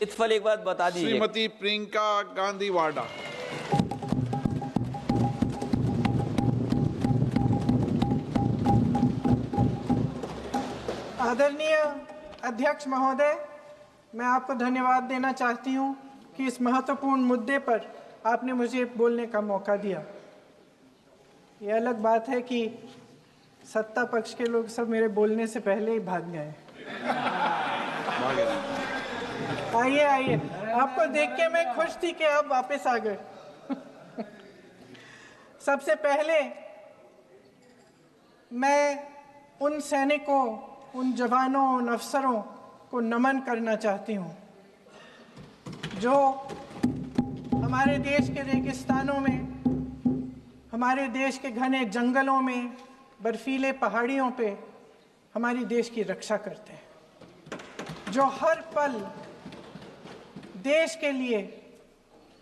इत्फल एक बात बता दीजिए। श्रीमती प्रियंका गांधी वाड्रा। आदरणीय अध्यक्ष महोदय, मैं आपको धन्यवाद देना चाहती हूं कि इस महत्वपूर्ण मुद्दे पर आपने मुझे बोलने का मौका दिया। ये अलग बात है कि सत्ता पक्ष के लोग सब मेरे बोलने से पहले ही भाग गए। आइए आइए, आपको देख के मैं खुश थी कि आप वापस आ गए। सबसे पहले मैं उन सैनिकों, उन जवानों, उन अफसरों को नमन करना चाहती हूँ जो हमारे देश के रेगिस्तानों में, हमारे देश के घने जंगलों में, बर्फीले पहाड़ियों पे हमारी देश की रक्षा करते हैं, जो हर पल देश के लिए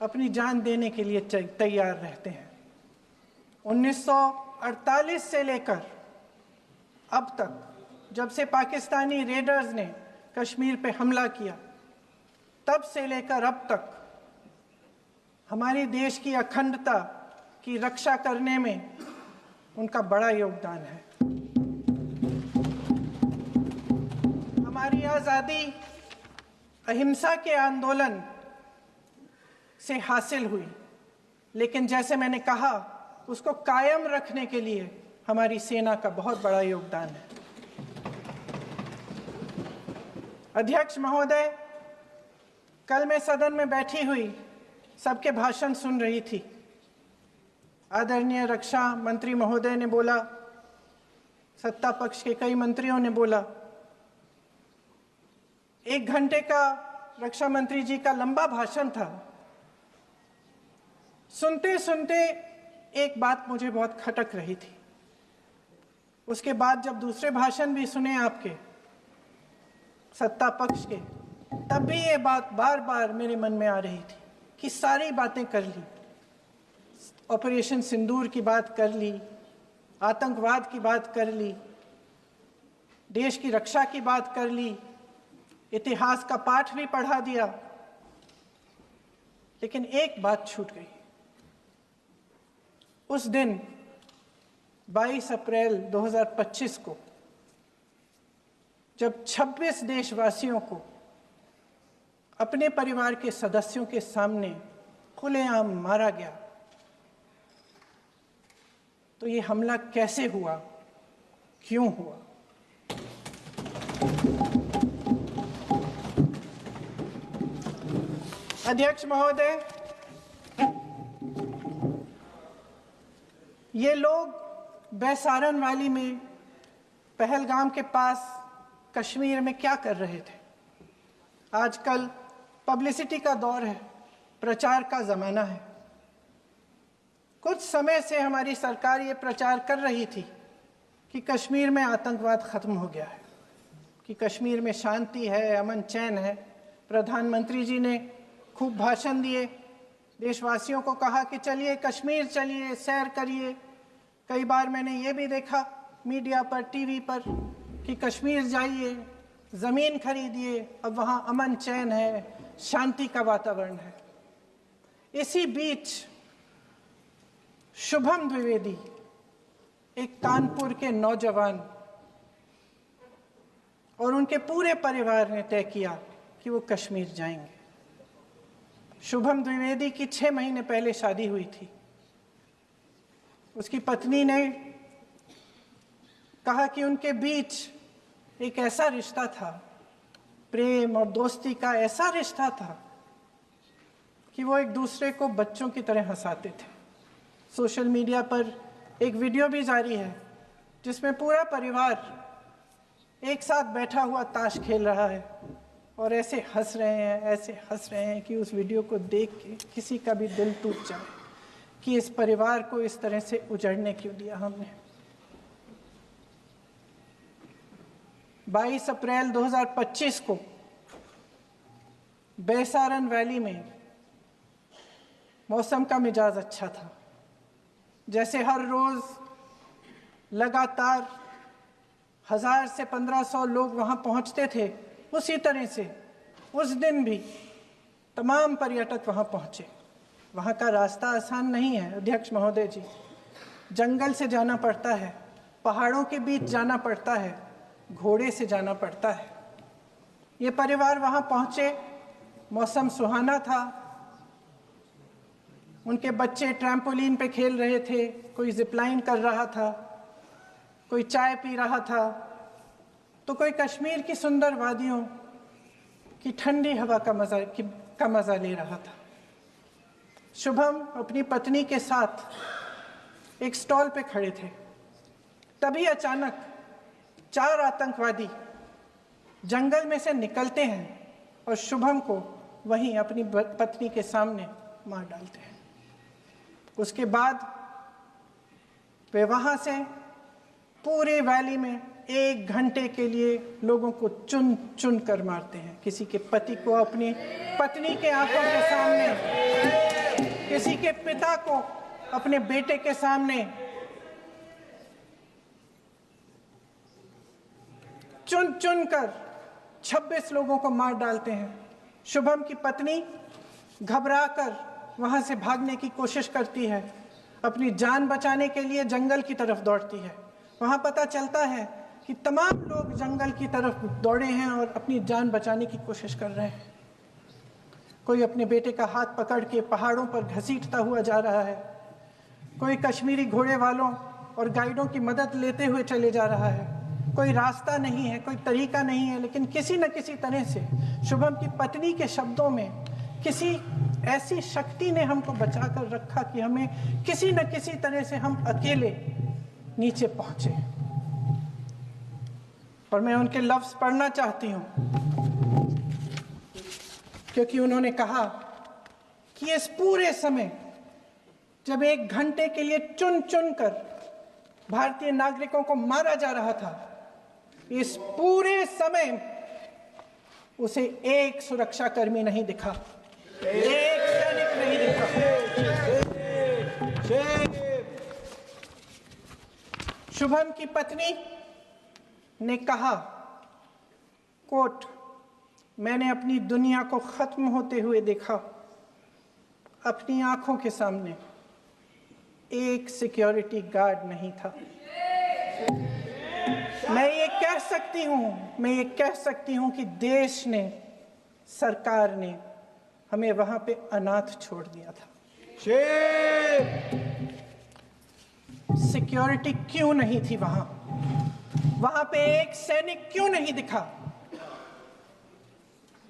अपनी जान देने के लिए तैयार रहते हैं। 1948 से लेकर अब तक, जब से पाकिस्तानी रेडर्स ने कश्मीर पे हमला किया, तब से लेकर अब तक हमारे देश की अखंडता की रक्षा करने में उनका बड़ा योगदान है। हमारी आज़ादी अहिंसा के आंदोलन से हासिल हुई, लेकिन जैसे मैंने कहा, उसको कायम रखने के लिए हमारी सेना का बहुत बड़ा योगदान है। अध्यक्ष महोदय, कल मैं सदन में बैठी हुई सबके भाषण सुन रही थी। आदरणीय रक्षा मंत्री महोदय ने बोला, सत्ता पक्ष के कई मंत्रियों ने बोला। 1 घंटे का रक्षा मंत्री जी का लंबा भाषण था। सुनते सुनते एक बात मुझे बहुत खटक रही थी। उसके बाद जब दूसरे भाषण भी सुने आपके सत्ता पक्ष के, तब भी ये बात बार बार मेरे मन में आ रही थी कि सारी बातें कर ली, ऑपरेशन सिंदूर की बात कर ली, आतंकवाद की बात कर ली, देश की रक्षा की बात कर ली, इतिहास का पाठ भी पढ़ा दिया, लेकिन एक बात छूट गई। उस दिन 22 अप्रैल 2025 को जब 26 देशवासियों को अपने परिवार के सदस्यों के सामने खुलेआम मारा गया, तो ये हमला कैसे हुआ, क्यों हुआ? अध्यक्ष महोदय, ये लोग बैसारन वैली में, पहलगाम के पास कश्मीर में क्या कर रहे थे? आजकल पब्लिसिटी का दौर है, प्रचार का ज़माना है। कुछ समय से हमारी सरकार ये प्रचार कर रही थी कि कश्मीर में आतंकवाद ख़त्म हो गया है, कि कश्मीर में शांति है, अमन चैन है। प्रधानमंत्री जी ने खूब भाषण दिए, देशवासियों को कहा कि चलिए कश्मीर चलिए, सैर करिए। कई बार मैंने ये भी देखा मीडिया पर, टीवी पर, कि कश्मीर जाइए, ज़मीन खरीदिए, अब वहाँ अमन चैन है, शांति का वातावरण है। इसी बीच शुभम द्विवेदी, एक कानपुर के नौजवान, और उनके पूरे परिवार ने तय किया कि वो कश्मीर जाएंगे। शुभम द्विवेदी की 6 महीने पहले शादी हुई थी। उसकी पत्नी ने कहा कि उनके बीच एक ऐसा रिश्ता था, प्रेम और दोस्ती का ऐसा रिश्ता था कि वो एक दूसरे को बच्चों की तरह हंसाते थे। सोशल मीडिया पर एक वीडियो भी जारी है जिसमें पूरा परिवार एक साथ बैठा हुआ ताश खेल रहा है और ऐसे हंस रहे हैं, ऐसे हंस रहे हैं कि उस वीडियो को देख के किसी का भी दिल टूट जाए कि इस परिवार को इस तरह से उजड़ने क्यों दिया हमने। 22 अप्रैल 2025 को बैसारन वैली में मौसम का मिजाज अच्छा था। जैसे हर रोज़ लगातार 1000 से 1500 लोग वहाँ पहुँचते थे, उसी तरह से उस दिन भी तमाम पर्यटक वहां पहुंचे। वहां का रास्ता आसान नहीं है अध्यक्ष महोदय जी, जंगल से जाना पड़ता है, पहाड़ों के बीच जाना पड़ता है, घोड़े से जाना पड़ता है। ये परिवार वहां पहुंचे, मौसम सुहाना था, उनके बच्चे ट्रैम्पोलिन पे खेल रहे थे, कोई जिपलाइन कर रहा था, कोई चाय पी रहा था, तो कोई कश्मीर की सुंदर वादियों की ठंडी हवा का मजा ले रहा था। शुभम अपनी पत्नी के साथ एक स्टॉल पे खड़े थे। तभी अचानक 4 आतंकवादी जंगल में से निकलते हैं और शुभम को वहीं अपनी पत्नी के सामने मार डालते हैं। उसके बाद वे वहां से पूरे वैली में 1 घंटे के लिए लोगों को चुन चुन कर मारते हैं। किसी के पति को अपनी पत्नी के आंखों के सामने, किसी के पिता को अपने बेटे के सामने, चुन चुन कर 26 लोगों को मार डालते हैं। शुभम की पत्नी घबराकर वहां से भागने की कोशिश करती है, अपनी जान बचाने के लिए जंगल की तरफ दौड़ती है। वहां पता चलता है कि तमाम लोग जंगल की तरफ दौड़े हैं और अपनी जान बचाने की कोशिश कर रहे हैं। कोई अपने बेटे का हाथ पकड़ के पहाड़ों पर घसीटता हुआ जा रहा है, कोई कश्मीरी घोड़े वालों और गाइडों की मदद लेते हुए चले जा रहा है। कोई रास्ता नहीं है, कोई तरीका नहीं है, लेकिन किसी न किसी तरह से शुभम की पत्नी के शब्दों में किसी ऐसी शक्ति ने हमको बचा कर रखा कि हमें किसी न किसी तरह से हम अकेले नीचे पहुंचे। और मैं उनके लफ्ज पढ़ना चाहती हूं, क्योंकि उन्होंने कहा कि इस पूरे समय जब 1 घंटे के लिए चुन चुन कर भारतीय नागरिकों को मारा जा रहा था, इस पूरे समय उसे एक सुरक्षाकर्मी नहीं दिखा, एक सैनिक नहीं दिखा। शुभम की पत्नी ने कहा, कोट, मैंने अपनी दुनिया को खत्म होते हुए देखा। अपनी आंखों के सामने एक सिक्योरिटी गार्ड नहीं था। मैं ये कह सकती हूं कि देश ने, सरकार ने हमें वहां पे अनाथ छोड़ दिया था। सिक्योरिटी क्यों नहीं थी वहां? वहां पे एक सैनिक क्यों नहीं दिखा?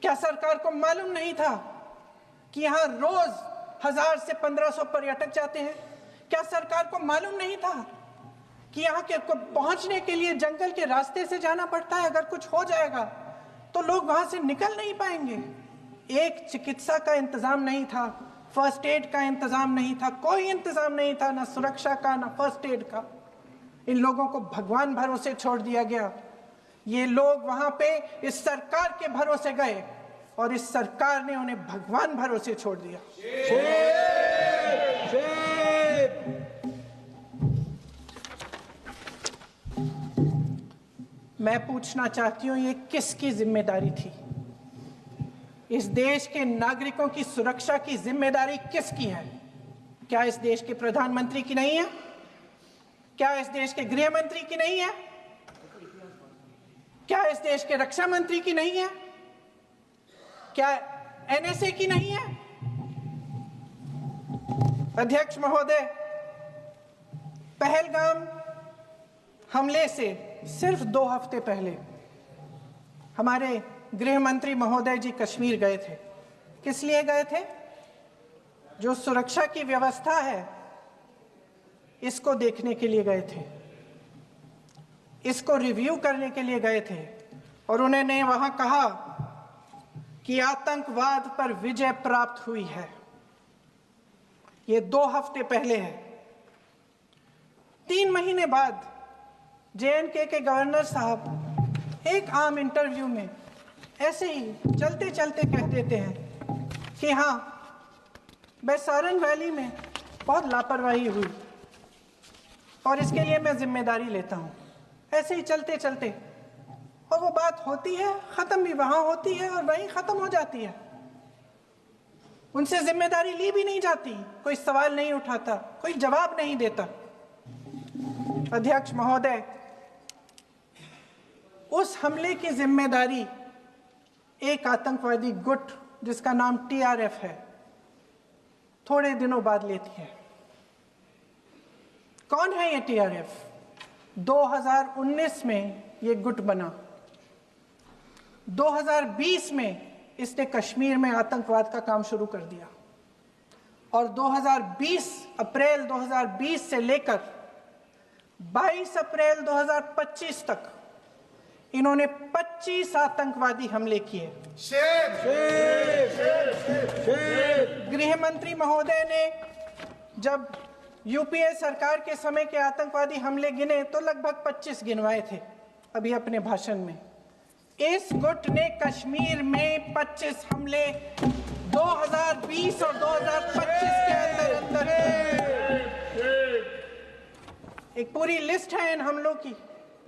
क्या सरकार को मालूम नहीं था कि यहां रोज 1000 से 1500 पर्यटक जाते हैं? क्या सरकार को मालूम नहीं था कि यहाँ के पहुंचने के लिए जंगल के रास्ते से जाना पड़ता है? अगर कुछ हो जाएगा तो लोग वहां से निकल नहीं पाएंगे। एक चिकित्सा का इंतजाम नहीं था, फर्स्ट एड का इंतजाम नहीं था, कोई इंतजाम नहीं था, ना सुरक्षा का ना फर्स्ट एड का। इन लोगों को भगवान भरोसे छोड़ दिया गया। ये लोग वहां पे इस सरकार के भरोसे गए और इस सरकार ने उन्हें भगवान भरोसे छोड़ दिया। मैं पूछना चाहती हूं, ये किसकी जिम्मेदारी थी? इस देश के नागरिकों की सुरक्षा की जिम्मेदारी किसकी है? क्या इस देश के प्रधानमंत्री की नहीं है? क्या इस देश के गृह मंत्री की नहीं है? क्या इस देश के रक्षा मंत्री की नहीं है? क्या एनएसए की नहीं है? अध्यक्ष महोदय, पहलगाम हमले से सिर्फ 2 हफ्ते पहले हमारे गृह मंत्री महोदय जी कश्मीर गए थे। किस लिए गए थे? जो सुरक्षा की व्यवस्था है इसको देखने के लिए गए थे, इसको रिव्यू करने के लिए गए थे। और उन्होंने वहां कहा कि आतंकवाद पर विजय प्राप्त हुई है। ये 2 हफ्ते पहले है। 3 महीने बाद JNK के गवर्नर साहब एक आम इंटरव्यू में ऐसे ही चलते चलते कह देते हैं कि हाँ, बैसारन वैली में बहुत लापरवाही हुई और इसके लिए मैं जिम्मेदारी लेता हूं। ऐसे ही चलते चलते और वो बात होती है, खत्म भी वहां होती है और वहीं खत्म हो जाती है। उनसे जिम्मेदारी ली भी नहीं जाती, कोई सवाल नहीं उठाता, कोई जवाब नहीं देता। अध्यक्ष महोदय, उस हमले की जिम्मेदारी एक आतंकवादी गुट जिसका नाम टीआरएफ है थोड़े दिनों बाद लेती है। कौन है ये टीआरएफ? 2019 में ये गुट बना। 2020 में इसने कश्मीर में आतंकवाद का काम शुरू कर दिया और 2020 अप्रैल 2020 से लेकर 22 अप्रैल 2025 तक इन्होंने 25 आतंकवादी हमले किए। गृह मंत्री महोदय ने जब यूपीए सरकार के समय के आतंकवादी हमले गिने तो लगभग 25 गिनवाए थे अभी अपने भाषण में। इस गुट ने कश्मीर में 25 हमले 2020 और 2025 के अंदर एक पूरी लिस्ट है इन हमलों की।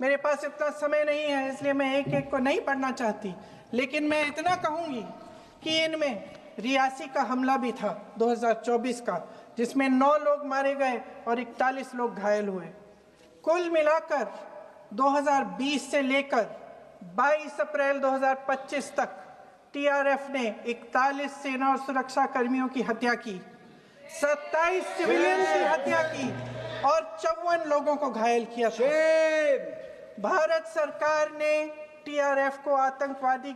मेरे पास इतना समय नहीं है इसलिए मैं एक एक को नहीं पढ़ना चाहती, लेकिन मैं इतना कहूंगी कि इनमें रियासी का हमला भी था 2024 का, जिसमें 9 लोग मारे गए और 41 लोग घायल हुए। कुल मिलाकर 2020 से लेकर 22 अप्रैल 2025 तक टीआरएफ ने 41 सेना और सुरक्षा कर्मियों की हत्या की, 27 सिविलियन की हत्या की और 54 लोगों को घायल किया था। भारत सरकार ने टीआरएफ को आतंकवादी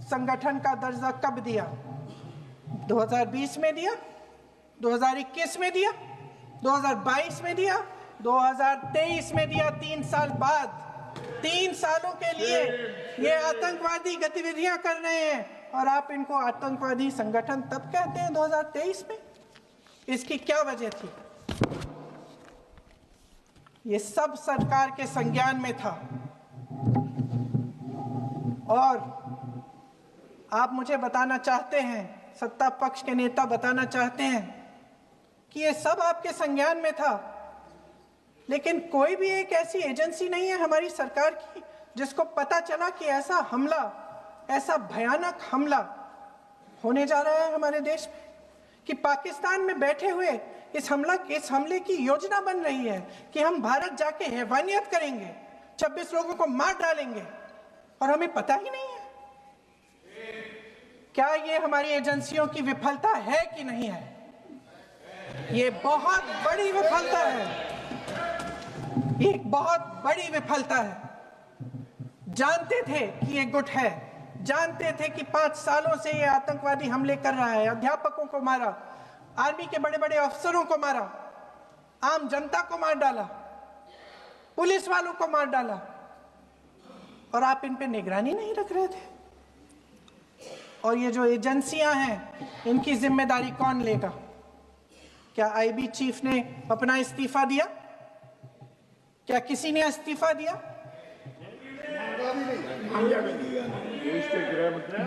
संगठन का दर्जा कब दिया? 2020 में दिया, 2021 में दिया, 2022 में दिया, 2023 में दिया। 3 साल बाद, 3 सालों के लिए ये आतंकवादी गतिविधियां कर रहे हैं और आप इनको आतंकवादी संगठन तब कहते हैं 2023 में? इसकी क्या वजह थी? ये सब सरकार के संज्ञान में था और आप मुझे बताना चाहते हैं, सत्ता पक्ष के नेता बताना चाहते हैं कि ये सब आपके संज्ञान में था, लेकिन कोई भी एक ऐसी एजेंसी नहीं है हमारी सरकार की जिसको पता चला कि ऐसा हमला, ऐसा भयानक हमला होने जा रहा है हमारे देश में, कि पाकिस्तान में बैठे हुए इस हमले की योजना बन रही है कि हम भारत जाके हैवानियत करेंगे, 26 लोगों को मार डालेंगे और हमें पता ही नहीं है। क्या ये हमारी एजेंसियों की विफलता है कि नहीं है? ये बहुत बड़ी विफलता है, ये एक बहुत बड़ी विफलता है। जानते थे कि ये गुट है, जानते थे कि 5 सालों से ये आतंकवादी हमले कर रहा है, अध्यापकों को मारा, आर्मी के बड़े बड़े अफसरों को मारा, आम जनता को मार डाला, पुलिस वालों को मार डाला, और आप इन पे निगरानी नहीं रख रहे थे। और ये जो एजेंसियां हैं इनकी जिम्मेदारी कौन लेगा? क्या आईबी चीफ ने अपना इस्तीफा दिया? क्या किसी ने इस्तीफा दिया?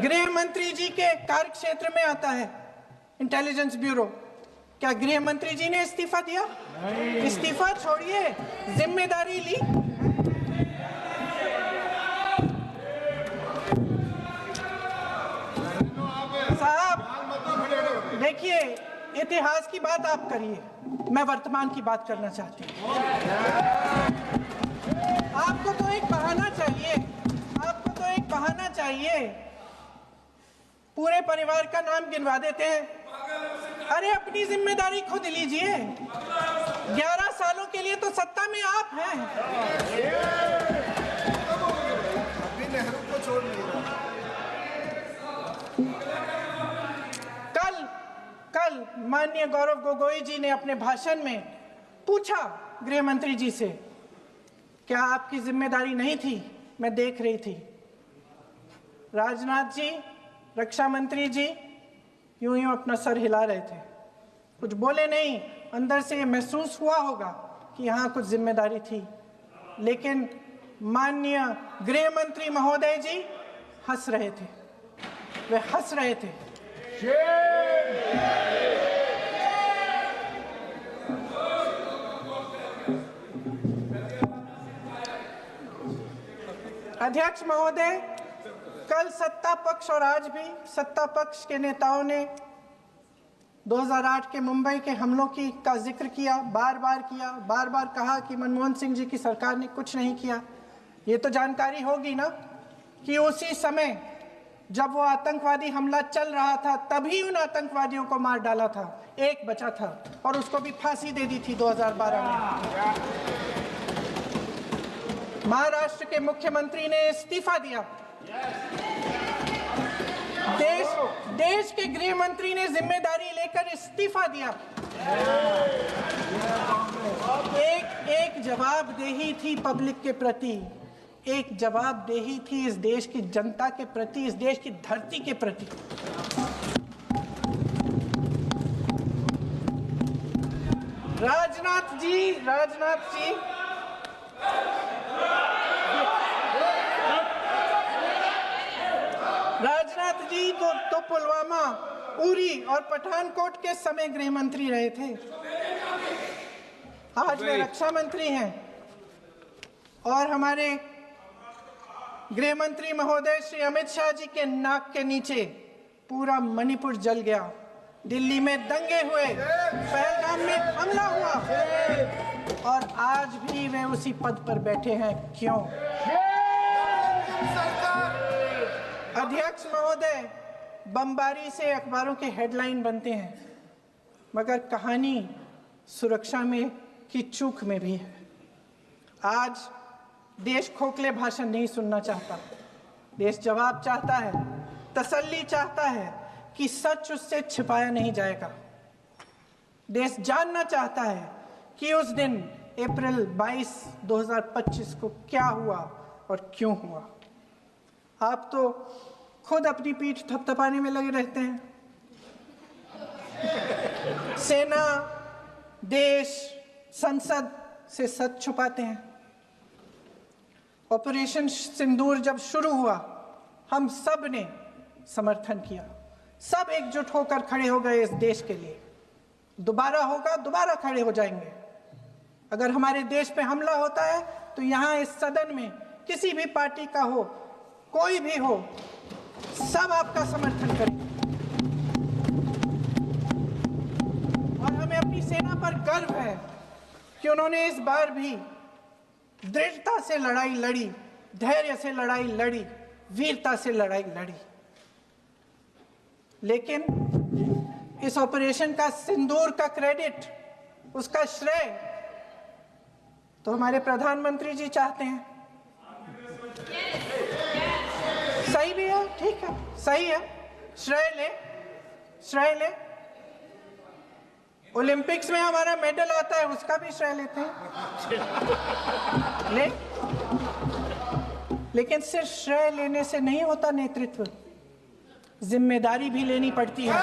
गृह मंत्री जी के कार्य क्षेत्र में आता है इंटेलिजेंस ब्यूरो। क्या गृह मंत्री जी ने इस्तीफा दिया? इस्तीफा छोड़िए, जिम्मेदारी ली। साहब देखिए, इतिहास की बात आप करिए, मैं वर्तमान की बात करना चाहती हूँ। आपको तो एक बहाना चाहिए, आपको तो एक बहाना चाहिए। पूरे परिवार का नाम गिनवा देते हैं। अरे अपनी जिम्मेदारी खुद लीजिए। 11 सालों के लिए तो सत्ता में आप हैं। अभी नेहरू को छोड़ नहीं कल माननीय गौरव गोगोई जी ने अपने भाषण में पूछा गृह मंत्री जी से, क्या आपकी जिम्मेदारी नहीं थी? मैं देख रही थी। राजनाथ जी, रक्षा मंत्री जी यूं यूं अपना सर हिला रहे थे, कुछ बोले नहीं। अंदर से ये महसूस हुआ होगा कि यहाँ कुछ जिम्मेदारी थी, लेकिन माननीय गृह मंत्री महोदय जी हंस रहे थे, वे हंस रहे थे। अध्यक्ष महोदय, कल सत्ता पक्ष और आज भी सत्ता पक्ष के नेताओं ने 2008 के मुंबई के हमलों का जिक्र किया, बार बार कहा कि मनमोहन सिंह जी की सरकार ने कुछ नहीं किया। ये तो जानकारी होगी ना कि उसी समय जब वो आतंकवादी हमला चल रहा था तभी उन आतंकवादियों को मार डाला था, एक बचा था और उसको भी फांसी दे दी थी 2012 में। महाराष्ट्र के मुख्यमंत्री ने इस्तीफा दिया, देश के गृह मंत्री ने जिम्मेदारी लेकर इस्तीफा दिया। एक जवाबदेही थी पब्लिक के प्रति, एक जवाबदेही थी इस देश की जनता के प्रति, इस देश की धरती के प्रति। राजनाथ जी तो पुलवामा, उरी और पठानकोट के समय गृह मंत्री रहे थे। आज वे रक्षा मंत्री हैं और हमारे गृह मंत्री महोदय श्री अमित शाह जी के नाक के नीचे पूरा मणिपुर जल गया, दिल्ली में दंगे हुए, पहलगाम में हमला हुआ और आज भी वे उसी पद पर बैठे हैं। क्यों? अध्यक्ष महोदय, बमबारी से अखबारों के हेडलाइन बनते हैं, मगर कहानी सुरक्षा में की चूक में भी है। आज देश खोखले भाषण नहीं सुनना चाहता, देश जवाब चाहता है, तसल्ली चाहता है कि सच उससे छिपाया नहीं जाएगा। देश जानना चाहता है कि उस दिन अप्रैल 22, 2025 को क्या हुआ और क्यों हुआ। आप तो खुद अपनी पीठ थपथपाने में लगे रहते हैं। सेना, देश, संसद से सच छुपाते हैं। ऑपरेशन सिंदूर जब शुरू हुआ, हम सब ने समर्थन किया, सब एकजुट होकर खड़े हो गए इस देश के लिए। दोबारा होगा, दोबारा खड़े हो जाएंगे। अगर हमारे देश पे हमला होता है तो यहाँ इस सदन में किसी भी पार्टी का हो, कोई भी हो, सब आपका समर्थन करेंगे। और हमें अपनी सेना पर गर्व है कि उन्होंने इस बार भी दृढ़ता से लड़ाई लड़ी, धैर्य से लड़ाई लड़ी, वीरता से लड़ाई लड़ी। लेकिन इस ऑपरेशन का सिंदूर का क्रेडिट, उसका श्रेय तो हमारे प्रधानमंत्री जी चाहते हैं। सही भी है, ठीक है, सही है, श्रेय ले। ओलंपिक्स में हमारा मेडल आता है, उसका भी श्रेय लेते हैं, लेकिन सिर्फ श्रेय लेने से नहीं होता नेतृत्व, जिम्मेदारी भी लेनी पड़ती है।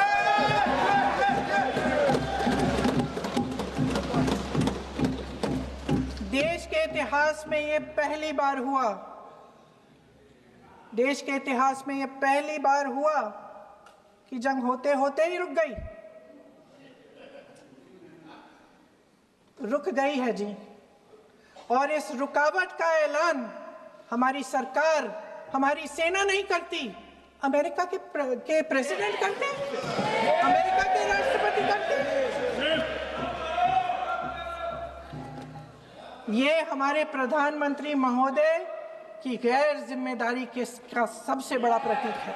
देश के इतिहास में ये पहली बार हुआ, देश के इतिहास में ये पहली बार हुआ कि जंग होते होते ही रुक गई है जी। और इस रुकावट का ऐलान हमारी सरकार, हमारी सेना नहीं करती, अमेरिका के प्रेसिडेंट करते हैं, अमेरिका के राष्ट्रपति करते हैं। ये हमारे प्रधानमंत्री महोदय की गैर जिम्मेदारी का सबसे बड़ा प्रतीक है।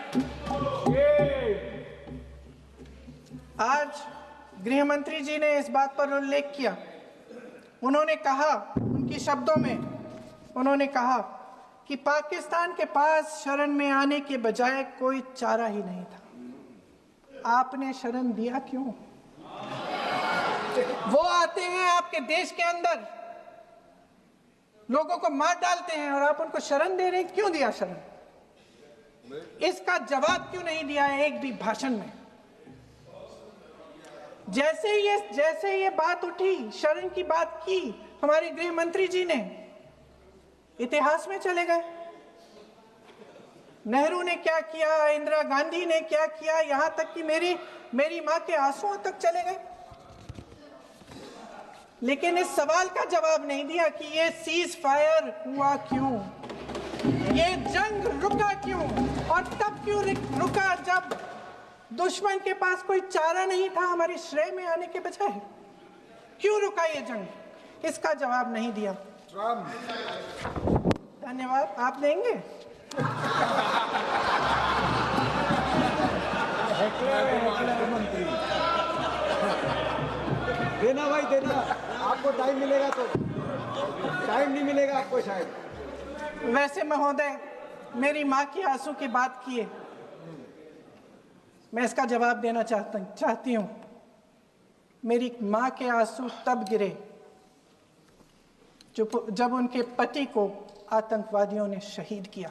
आज गृह मंत्री जी ने इस बात पर उल्लेख किया। उन्होंने कहा, उनके शब्दों में उन्होंने कहा कि पाकिस्तान के पास शरण में आने के बजाय कोई चारा ही नहीं था। आपने शरण दिया क्यों? वो आते हैं आपके देश के अंदर, लोगों को मार डालते हैं और आप उनको शरण दे रहे हैं। क्यों दिया शरण? इसका जवाब क्यों नहीं दिया है एक भी भाषण में? जैसे ये बात उठी, शरण की बात की, हमारे गृह मंत्री जी ने इतिहास में चले गए। नेहरू ने क्या किया, इंदिरा गांधी ने क्या किया, यहां तक कि मेरी मां के आंसुओं तक चले गए। लेकिन इस सवाल का जवाब नहीं दिया कि ये सीज फायर हुआ क्यों। ये जंग रुका क्यों? और तब क्यों रुका जब दुश्मन के पास कोई चारा नहीं था हमारी श्रेय में आने के बजाय? क्यों रुका ये जंग? इसका जवाब नहीं दिया। धन्यवाद। आप देंगे? देना भाई देना, आपको टाइम मिलेगा तो। टाइम नहीं मिलेगा आपको शायद। वैसे महोदय, मेरी माँ की आंसू की बात किए, मैं इसका जवाब देना चाहती हूँ। मेरी माँ के आंसू तब गिरे जब उनके पति को आतंकवादियों ने शहीद किया,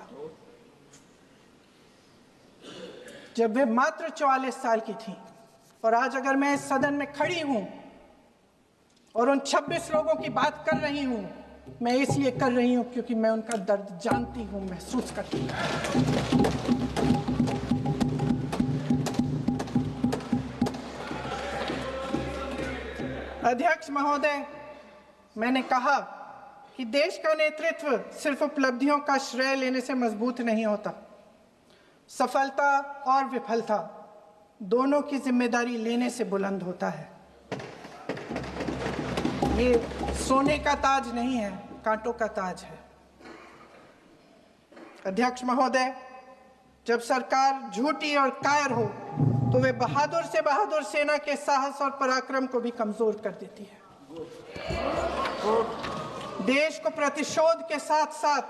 जब वे मात्र 44 साल की थी। और आज अगर मैं इस सदन में खड़ी हूं और उन 26 लोगों की बात कर रही हूं, मैं इसलिए कर रही हूं क्योंकि मैं उनका दर्द जानती हूं, महसूस करती हूं। अध्यक्ष महोदय, मैंने कहा कि देश का नेतृत्व सिर्फ उपलब्धियों का श्रेय लेने से मजबूत नहीं होता। सफलता और विफलता दोनों की जिम्मेदारी लेने से बुलंद होता है। ये सोने का ताज नहीं है, कांटों का ताज है। अध्यक्ष महोदय, जब सरकार झूठी और कायर हो तो वे बहादुर से बहादुर सेना के साहस और पराक्रम को भी कमजोर कर देती है। देश को प्रतिशोध के साथ साथ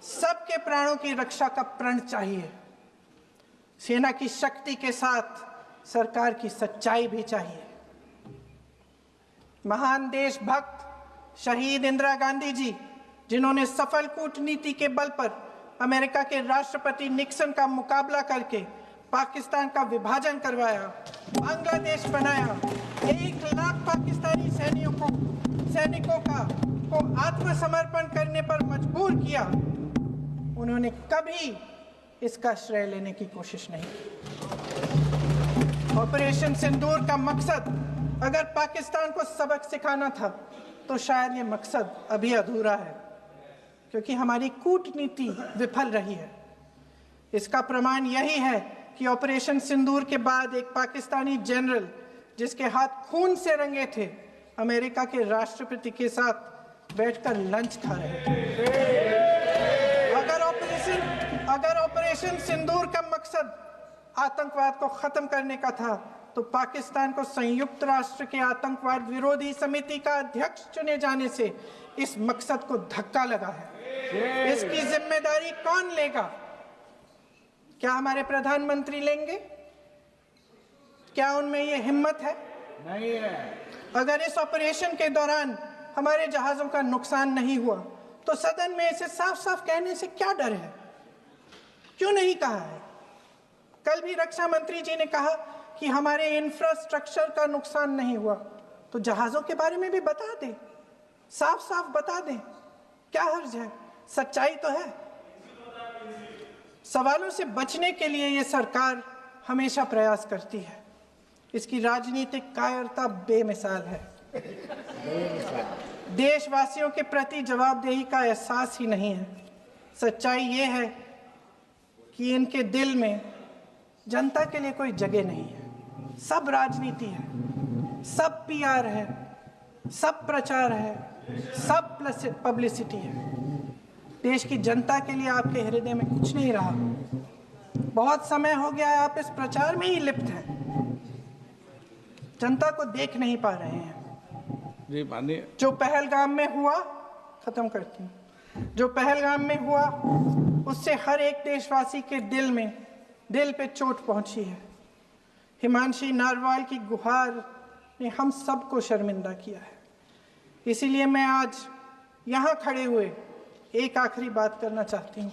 सबके प्राणों की रक्षा का प्रण चाहिए। सेना की शक्ति के साथ सरकार की सच्चाई भी चाहिए। महान देशभक्त शहीद इंदिरा गांधी जी, जिन्होंने सफल कूटनीति के बल पर अमेरिका के राष्ट्रपति निक्सन का मुकाबला करके पाकिस्तान का विभाजन करवाया, बांग्लादेश बनाया, 1 लाख पाकिस्तानी सैनिकों को आत्मसमर्पण करने पर मजबूर किया, उन्होंने कभी इसका श्रेय लेने की कोशिश नहीं की। ऑपरेशन सिंदूर का मकसद अगर पाकिस्तान को सबक सिखाना था तो शायद ये मकसद अभी अधूरा है, क्योंकि हमारी कूटनीति विफल रही है। इसका प्रमाण यही है कि ऑपरेशन सिंदूर के बाद एक पाकिस्तानी जनरल, जिसके हाथ खून से रंगे थे, अमेरिका के राष्ट्रपति के साथ बैठकर लंच खा रहे थे। अगर ऑपरेशन सिंदूर का मकसद आतंकवाद को खत्म करने का था तो पाकिस्तान को संयुक्त राष्ट्र के आतंकवाद विरोधी समिति का अध्यक्ष चुने जाने से इस मकसद को धक्का लगा है। इसकी जिम्मेदारी कौन लेगा? क्या हमारे प्रधानमंत्री लेंगे? क्या उनमें ये हिम्मत है? नहीं है। अगर इस ऑपरेशन के दौरान हमारे जहाजों का नुकसान नहीं हुआ तो सदन में इसे साफ साफ कहने से क्या डर है? क्यों नहीं कहा है? कल भी रक्षा मंत्री जी ने कहा कि हमारे इंफ्रास्ट्रक्चर का नुकसान नहीं हुआ, तो जहाजों के बारे में भी बता दें, साफ साफ बता दें, क्या हर्ज है? सच्चाई तो है। सवालों से बचने के लिए ये सरकार हमेशा प्रयास करती है। इसकी राजनीतिक कायरता बेमिसाल है। देशवासियों के प्रति जवाबदेही का एहसास ही नहीं है। सच्चाई ये है कि इनके दिल में जनता के लिए कोई जगह नहीं है। सब राजनीति है, सब पीआर है, सब प्रचार है, सब पब्लिसिटी है। देश की जनता के लिए आपके हृदय में कुछ नहीं रहा। बहुत समय हो गया है आप इस प्रचार में ही लिप्त हैं, जनता को देख नहीं पा रहे हैं। जी मानिए। जो पहलगाम में हुआ, खत्म करती हूँ, जो पहलगाम में हुआ उससे हर एक देशवासी के दिल पे चोट पहुंची है। हिमांशी नारवाल की गुहार ने हम सबको शर्मिंदा किया है। इसीलिए मैं आज यहाँ खड़े हुए एक आखिरी बात करना चाहती हूँ।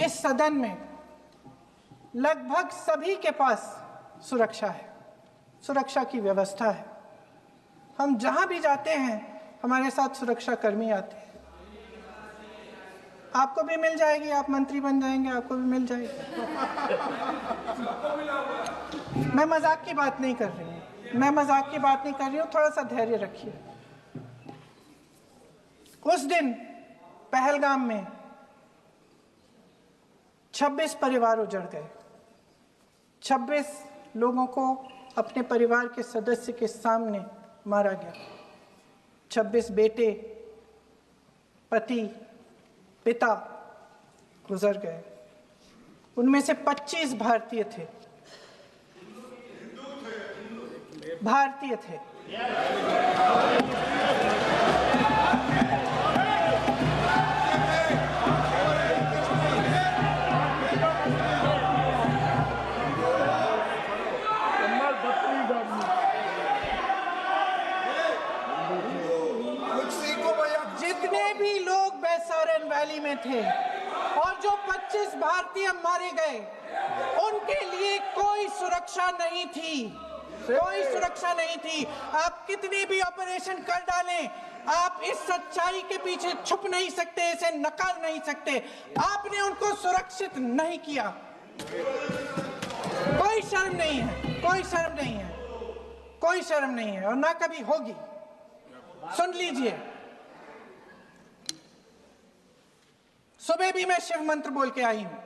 इस सदन में लगभग सभी के पास सुरक्षा है, सुरक्षा की व्यवस्था है। हम जहां भी जाते हैं हमारे साथ सुरक्षा कर्मी आते हैं। आपको भी मिल जाएगी, आप मंत्री बन जाएंगे, आपको भी मिल जाएगी। मैं मजाक की बात नहीं कर रही हूँ, थोड़ा सा धैर्य रखिए। उस दिन पहलगाम में 26 परिवार उजड़ गए। 26 लोगों को अपने परिवार के सदस्य के सामने मारा गया। 26 बेटे, पति, पिता गुजर गए। उनमें से 25 भारतीय थे। जितने भी लोग बैसारन वैली में थे और जो 25 भारतीय मारे गए, उनके लिए कोई सुरक्षा नहीं थी, कोई सुरक्षा नहीं थी। आप कितने भी ऑपरेशन कर डालें, आप इस सच्चाई के पीछे छुप नहीं सकते, इसे नकार नहीं सकते। आपने उनको सुरक्षित नहीं किया। कोई शर्म नहीं है, कोई शर्म नहीं है, कोई शर्म नहीं है और ना कभी होगी। सुन लीजिए, सुबह भी मैं शिव मंत्र बोल के आई हूं।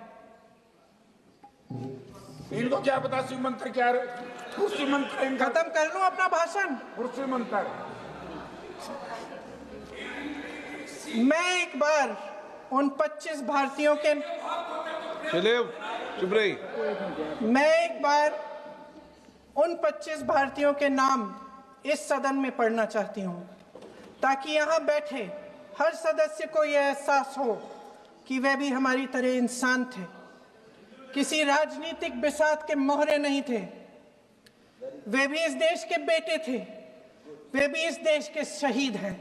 इनको क्या पता शिव मंत्र क्या है? शिव मंत्र खत्म कर लूं अपना भाषण। शिव मंत्र मैं एक बार उन 25 भारतीयों के मैं एक बार उन 25 भारतीयों के नाम इस सदन में पढ़ना चाहती हूं, ताकि यहां बैठे हर सदस्य को यह एहसास हो कि वे भी हमारी तरह इंसान थे, किसी राजनीतिक बिसात के मोहरे नहीं थे। वे भी इस देश के बेटे थे, वे भी इस देश के शहीद हैं।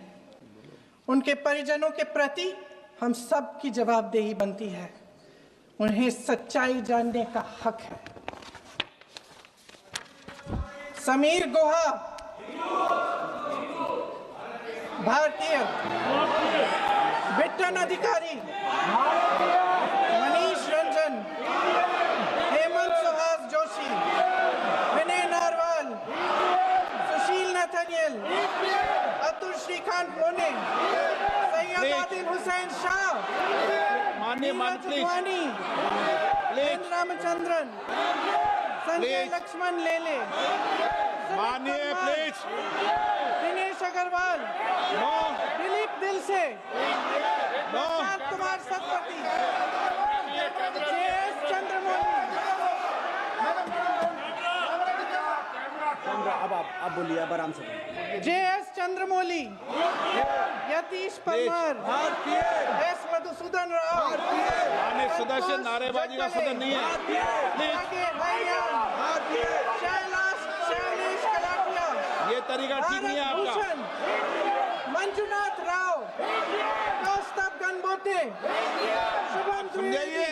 उनके परिजनों के प्रति हम सब की जवाबदेही बनती है। उन्हें सच्चाई जानने का हक है। समीर गुहा भारतीय, बिट्टन अधिकारी, मनीष रंजन, हेमंत सुहास जोशी, विनय नारवाल, सुशील नथनियल, अतुल श्रीकांत पुणे, सैयद आदिल हुसैन शाह, चंद्वानी, रामचंद्रन, संजय लक्ष्मण लेले, दिनेश अग्रवाल, दिलीप दिल से, प्रशांत कुमार सतपति, JS चंद्रमौली। अब आप बोलिए, अब आराम से बोलिए। JS चंद्रमौली, यतीश परमार, S मधुसूदन राव, सदस्य नारेबाजी का सदन नहीं है। शैलेश कलाटिया, ये तरीका ठीक नहीं है आपका। मंजुनाथ राव, कौस्तभ गणबोटे, शुभम द्विवेदी,